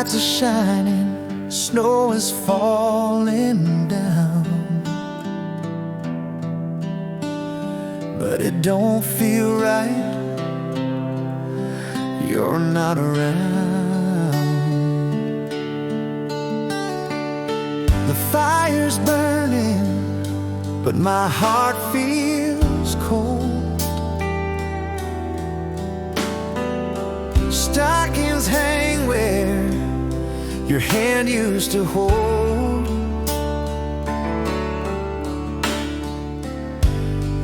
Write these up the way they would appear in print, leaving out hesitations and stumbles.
lights are shining, snow is falling down, but it don't feel right, you're not around. The fire's burning, but my heart feels cold. Stockings hang where your hand used to hold.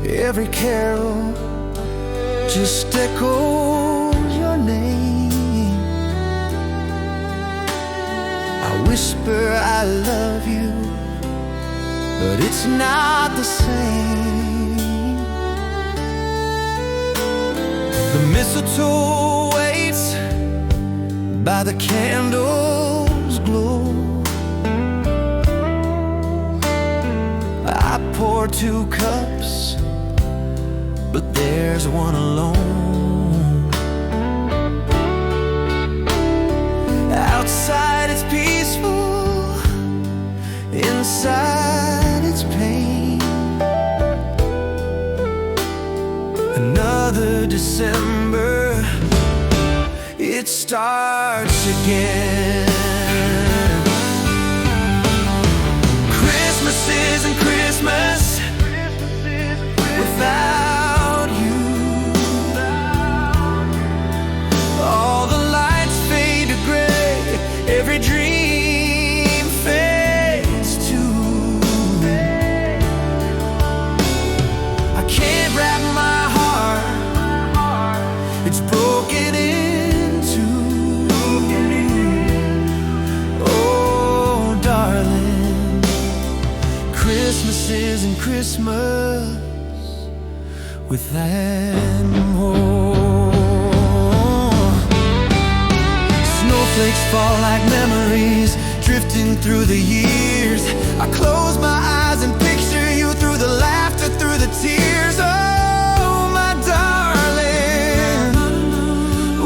Every carol just echoes your name. I whisper I love you, but it's not the same. The mistletoe waits by the candle's glow. I pour 2 cups, but there's one alone. Outside it's peaceful, inside it's pain. Another December, it starts again. Christmas isn't Christmas without you. All the lights fade to gray, every dream fades too. I can't wrap my heart, it's broken in two. Oh darling, Christmas isn't Christmas without more. Snowflakes fall like memories drifting through the years. I close my eyes and picture you through the laughter, through the tears. Oh, my darling,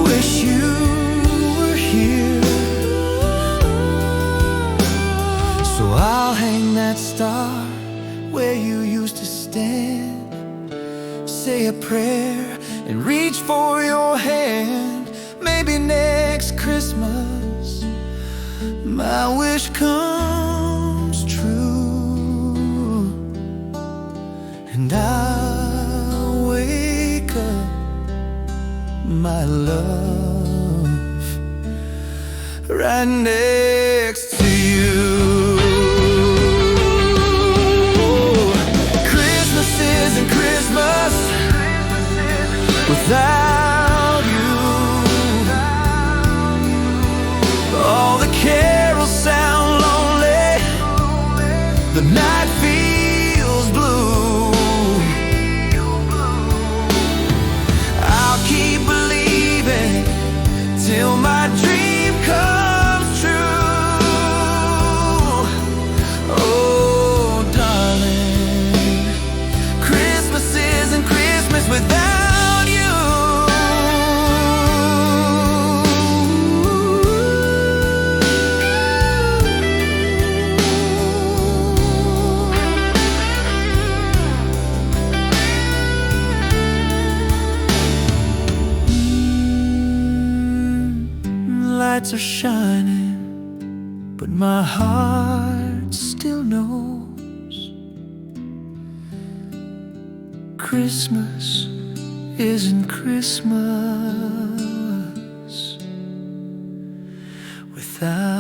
wish you were here. So I'll hang that star where you used to stand, say a prayer and reach for your hand. Maybe next Christmas my wish comes true, and I'll wake up, my love, right next to you. Christmas isn't Christmas without you. All the carols sound lonely, the night feels blue. I'll keep believing till my dream comes true. Oh darling, Christmas isn't Christmas without you. Lights are shining, but my heart still knows Christmas isn't Christmas without